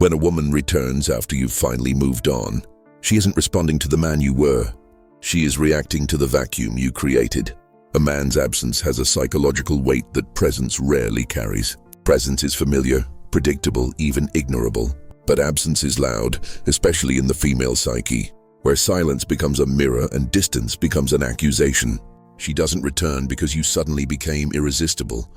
When a woman returns after you've finally moved on, she isn't responding to the man you were. She is reacting to the vacuum you created. A man's absence has a psychological weight that presence rarely carries. Presence is familiar, predictable, even ignorable. But absence is loud, especially in the female psyche, where silence becomes a mirror and distance becomes an accusation. She doesn't return because you suddenly became irresistible.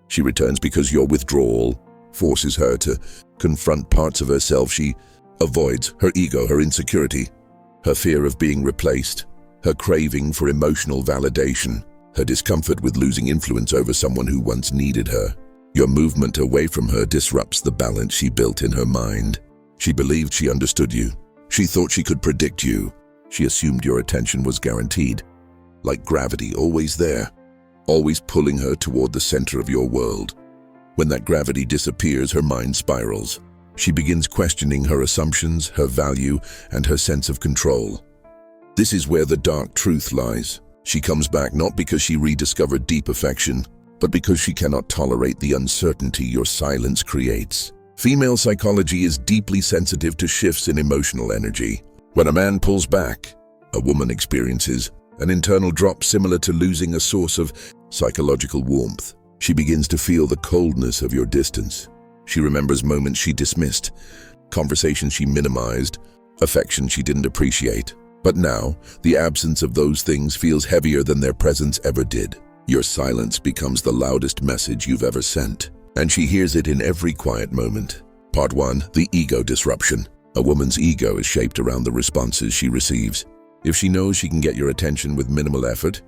She returns because your withdrawal forces her to confront parts of herself she avoids: her ego, her insecurity, her fear of being replaced, her craving for emotional validation, her discomfort with losing influence over someone who once needed her. Your movement away from her disrupts the balance she built in her mind. She believed she understood you. She thought she could predict you. She assumed your attention was guaranteed, like gravity, always there, always pulling her toward the center of your world. When that gravity disappears, her mind spirals. She begins questioning her assumptions, her value, and her sense of control. This is where the dark truth lies. She comes back not because she rediscovered deep affection, but because she cannot tolerate the uncertainty your silence creates. Female psychology is deeply sensitive to shifts in emotional energy. When a man pulls back, a woman experiences an internal drop similar to losing a source of psychological warmth. She begins to feel the coldness of your distance. She remembers moments she dismissed, conversations she minimized, affection she didn't appreciate. But now, the absence of those things feels heavier than their presence ever did. Your silence becomes the loudest message you've ever sent, and she hears it in every quiet moment. Part 1. The ego disruption. A woman's ego is shaped around the responses she receives. If she knows she can get your attention with minimal effort,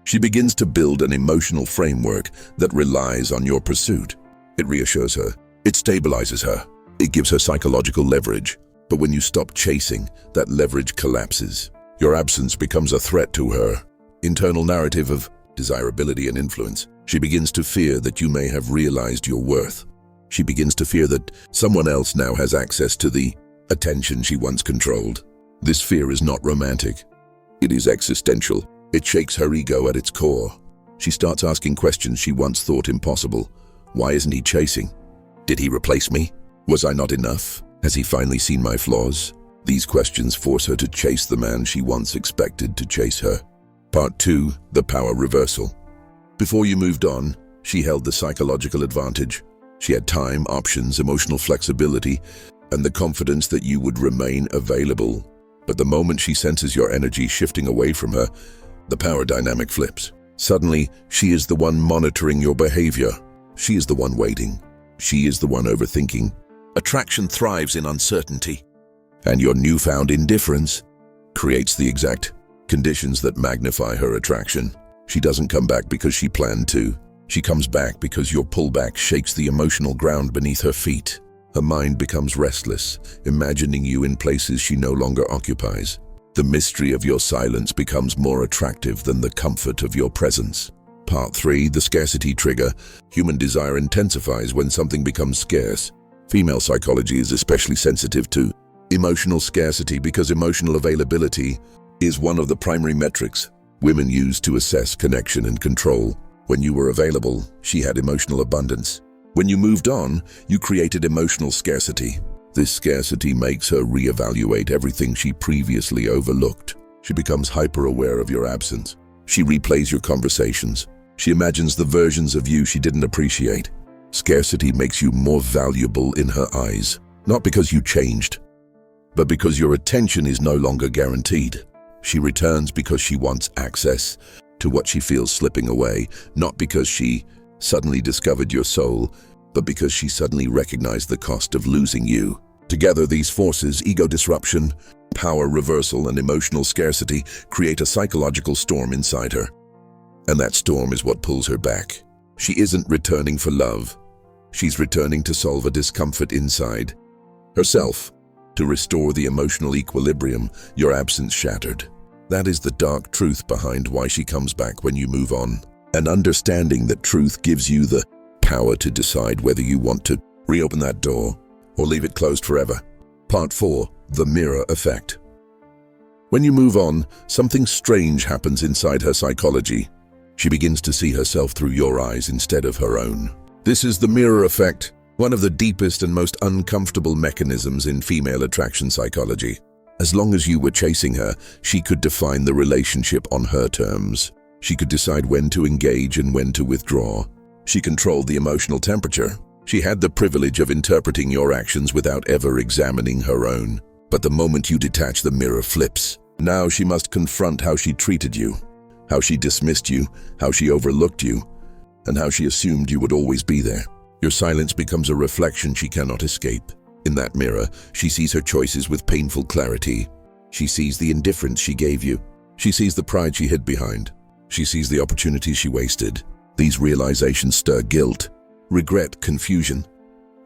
she begins to build an emotional framework that relies on your pursuit. It reassures her. It stabilizes her. It gives her psychological leverage. But when you stop chasing, that leverage collapses. Your absence becomes a threat to her internal narrative of desirability and influence. She begins to fear that you may have realized your worth. She begins to fear that someone else now has access to the attention she once controlled. This fear is not romantic. It is existential. It shakes her ego at its core. She starts asking questions she once thought impossible. Why isn't he chasing? Did he replace me? Was I not enough? Has he finally seen my flaws? These questions force her to chase the man she once expected to chase her. Part 2. The power reversal. Before you moved on, she held the psychological advantage. She had time, options, emotional flexibility, and the confidence that you would remain available. But the moment she senses your energy shifting away from her, the power dynamic flips. Suddenly, she is the one monitoring your behavior. She is the one waiting. She is the one overthinking. Attraction thrives in uncertainty, and your newfound indifference creates the exact conditions that magnify her attraction. She doesn't come back because she planned to. She comes back because your pullback shakes the emotional ground beneath her feet. Her mind becomes restless, imagining you in places she no longer occupies. The mystery of your silence becomes more attractive than the comfort of your presence. Part 3. The scarcity trigger. Human desire intensifies when something becomes scarce. Female psychology is especially sensitive to emotional scarcity because emotional availability is one of the primary metrics women use to assess connection and control. When you were available, she had emotional abundance. When you moved on, you created emotional scarcity. This scarcity makes her reevaluate everything she previously overlooked. She becomes hyper-aware of your absence. She replays your conversations. She imagines the versions of you she didn't appreciate. Scarcity makes you more valuable in her eyes, not because you changed, but because your attention is no longer guaranteed. She returns because she wants access to what she feels slipping away, not because she suddenly discovered your soul, but because she suddenly recognized the cost of losing you. Together, these forces, ego disruption, power reversal, and emotional scarcity, create a psychological storm inside her. And that storm is what pulls her back. She isn't returning for love. She's returning to solve a discomfort inside herself, to restore the emotional equilibrium your absence shattered. That is the dark truth behind why she comes back when you move on. And understanding that truth gives you the power to decide whether you want to reopen that door or leave it closed forever. Part 4. The mirror effect. When you move on, something strange happens inside her psychology. She begins to see herself through your eyes instead of her own. This is the mirror effect. one of the deepest and most uncomfortable mechanisms in female attraction psychology. As long as you were chasing her, she could define the relationship on her terms. She could decide when to engage and when to withdraw. She controlled the emotional temperature. She had the privilege of interpreting your actions without ever examining her own. But the moment you detach, the mirror flips. Now she must confront how she treated you, how she dismissed you, how she overlooked you, and how she assumed you would always be there. Your silence becomes a reflection she cannot escape. In that mirror, she sees her choices with painful clarity. She sees the indifference she gave you. She sees the pride she hid behind. She sees the opportunities she wasted. These realizations stir guilt, regret, confusion,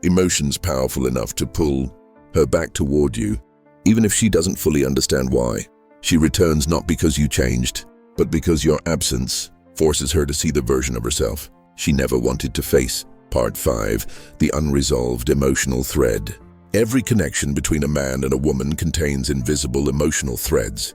emotions powerful enough to pull her back toward you. Even if she doesn't fully understand why, she returns not because you changed, but because your absence forces her to see the version of herself she never wanted to face. Part 5. The unresolved emotional thread. Every connection between a man and a woman contains invisible emotional threads.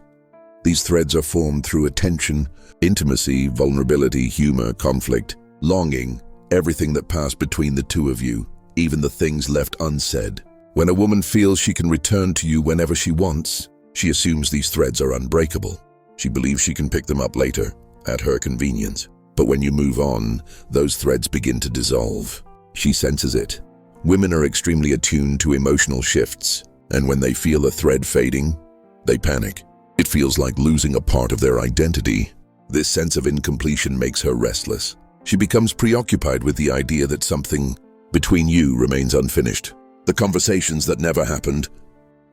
These threads are formed through attention, intimacy, vulnerability, humor, conflict, longing, everything that passed between the two of you, even the things left unsaid. When a woman feels she can return to you whenever she wants, she assumes these threads are unbreakable. She believes she can pick them up later, at her convenience. But when you move on, those threads begin to dissolve. She senses it. Women are extremely attuned to emotional shifts, and when they feel a thread fading, they panic. It feels like losing a part of their identity. This sense of incompletion makes her restless. She becomes preoccupied with the idea that something between you remains unfinished. The conversations that never happened,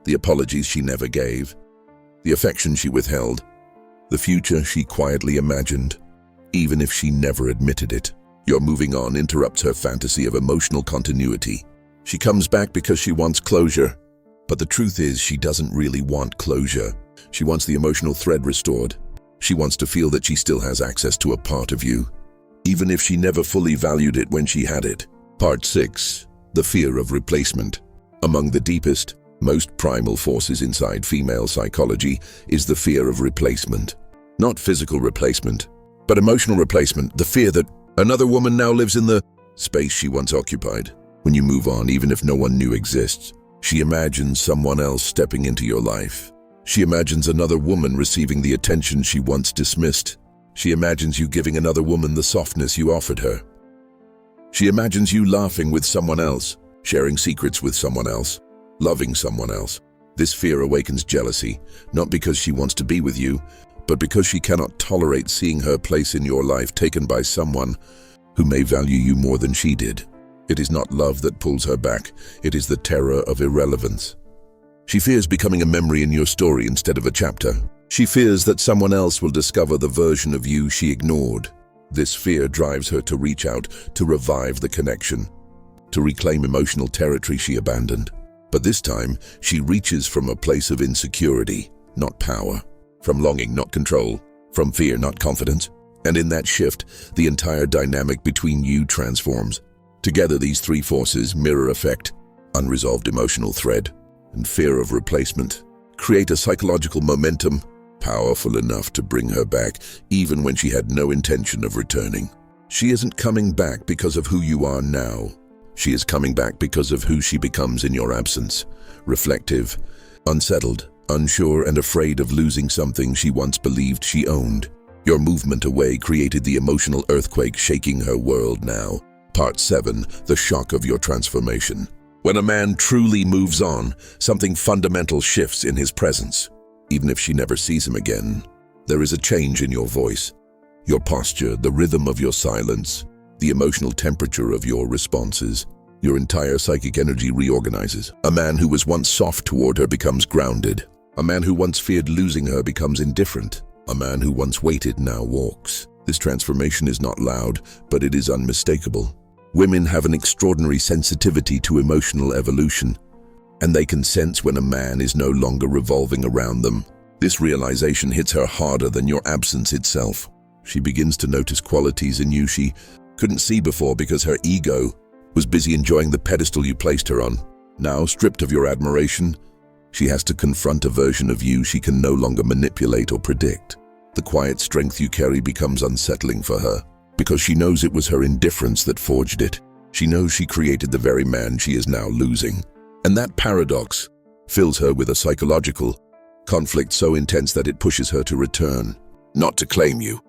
the apologies she never gave, the affection she withheld, the future she quietly imagined, even if she never admitted it. Your moving on interrupts her fantasy of emotional continuity. She comes back because she wants closure, but the truth is she doesn't really want closure. She wants the emotional thread restored. She wants to feel that she still has access to a part of you, even if she never fully valued it when she had it. Part 6. The fear of replacement. Among the deepest, most primal forces inside female psychology is the fear of replacement. Not physical replacement, but emotional replacement. The fear that another woman now lives in the space she once occupied. When you move on, even if no one new exists, she imagines someone else stepping into your life. She imagines another woman receiving the attention she once dismissed. She imagines you giving another woman the softness you offered her. She imagines you laughing with someone else, sharing secrets with someone else, loving someone else. This fear awakens jealousy, not because she wants to be with you, but because she cannot tolerate seeing her place in your life taken by someone who may value you more than she did. It is not love that pulls her back, it is the terror of irrelevance. She fears becoming a memory in your story instead of a chapter. She fears that someone else will discover the version of you she ignored. This fear drives her to reach out, to revive the connection, to reclaim emotional territory she abandoned. But this time, she reaches from a place of insecurity, not power, from longing, not control, from fear, not confidence. And in that shift, the entire dynamic between you transforms. Together, these three forces, mirror effect, unresolved emotional thread, and fear of replacement, create a psychological momentum powerful enough to bring her back, even when she had no intention of returning. She isn't coming back because of who you are now. She is coming back because of who she becomes in your absence. Reflective, unsettled, unsure, and afraid of losing something she once believed she owned. Your movement away created the emotional earthquake shaking her world now. Part 7. The shock of your transformation. When a man truly moves on, something fundamental shifts in his presence. Even if she never sees him again, there is a change in your voice, your posture, the rhythm of your silence, the emotional temperature of your responses. Your entire psychic energy reorganizes. A man who was once soft toward her becomes grounded. A man who once feared losing her becomes indifferent. A man who once waited now walks. This transformation is not loud, but it is unmistakable. Women have an extraordinary sensitivity to emotional evolution, and they can sense when a man is no longer revolving around them. This realization hits her harder than your absence itself. She begins to notice qualities in you she couldn't see before because her ego was busy enjoying the pedestal you placed her on. Now, stripped of your admiration, she has to confront a version of you she can no longer manipulate or predict. The quiet strength you carry becomes unsettling for her, because she knows it was her indifference that forged it. She knows she created the very man she is now losing. And that paradox fills her with a psychological conflict so intense that it pushes her to return, not to claim you,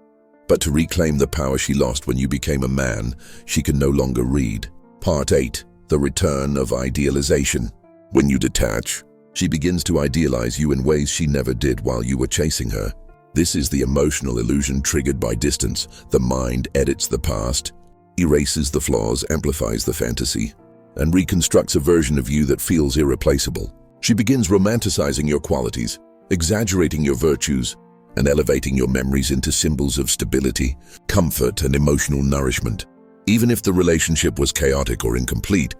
but to reclaim the power she lost when you became a man she can no longer read. Part 8. The Return of Idealization. When you detach, she begins to idealize you in ways she never did while you were chasing her. This is the emotional illusion triggered by distance. The mind edits the past, erases the flaws, amplifies the fantasy, and reconstructs a version of you that feels irreplaceable. She begins romanticizing your qualities, exaggerating your virtues, and elevating your memories into symbols of stability, comfort, and emotional nourishment. Even if the relationship was chaotic or incomplete,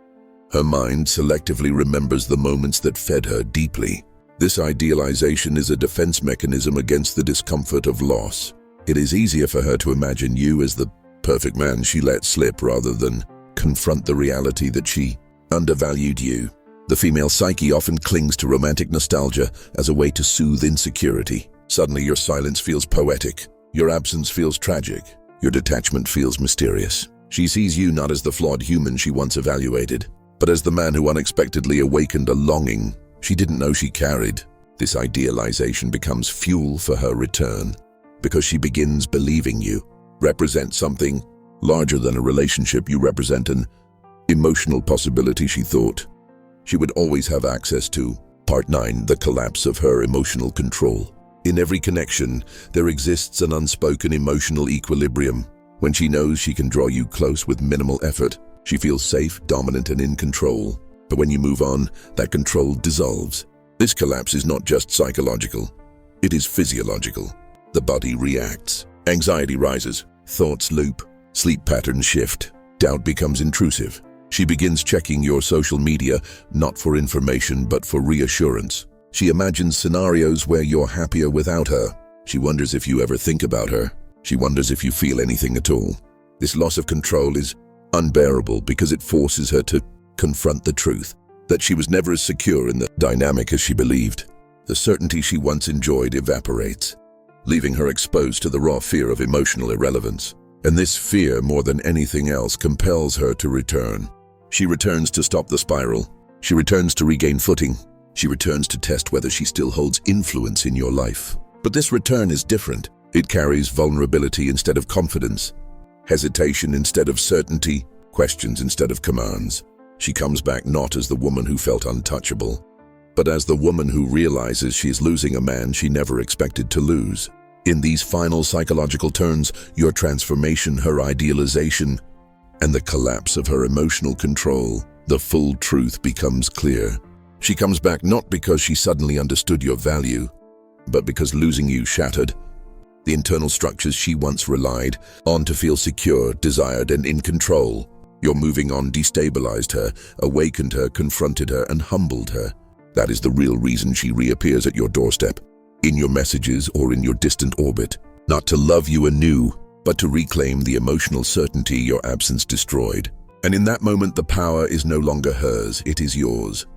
her mind selectively remembers the moments that fed her deeply. This idealization is a defense mechanism against the discomfort of loss. It is easier for her to imagine you as the perfect man she let slip rather than confront the reality that she undervalued you. The female psyche often clings to romantic nostalgia as a way to soothe insecurity. Suddenly your silence feels poetic, your absence feels tragic, your detachment feels mysterious. She sees you not as the flawed human she once evaluated, but as the man who unexpectedly awakened a longing she didn't know she carried. This idealization becomes fuel for her return, because she begins believing you represent something larger than a relationship. You represent an emotional possibility she thought she would always have access to. Part 9. The collapse of her emotional control. In every connection, there exists an unspoken emotional equilibrium. When she knows she can draw you close with minimal effort, she feels safe, dominant, and in control. But when you move on, that control dissolves. This collapse is not just psychological, it is physiological. The body reacts. Anxiety rises, thoughts loop, sleep patterns shift, doubt becomes intrusive. She begins checking your social media, not for information but for reassurance. She imagines scenarios where you're happier without her. She wonders if you ever think about her. She wonders if you feel anything at all. This loss of control is unbearable because it forces her to confront the truth that she was never as secure in the dynamic as she believed. The certainty she once enjoyed evaporates, leaving her exposed to the raw fear of emotional irrelevance. And this fear, more than anything else, compels her to return. She returns to stop the spiral. She returns to regain footing. She returns to test whether she still holds influence in your life. But this return is different. It carries vulnerability instead of confidence, hesitation instead of certainty, questions instead of commands. She comes back not as the woman who felt untouchable, but as the woman who realizes she is losing a man she never expected to lose. In these final psychological turns, your transformation, her idealization, and the collapse of her emotional control, the full truth becomes clear. She comes back not because she suddenly understood your value, but because losing you shattered the internal structures she once relied on to feel secure, desired, and in control. Your moving on destabilized her, awakened her, confronted her, and humbled her. That is the real reason she reappears at your doorstep, in your messages or in your distant orbit, not to love you anew, but to reclaim the emotional certainty your absence destroyed. And in that moment, the power is no longer hers, it is yours.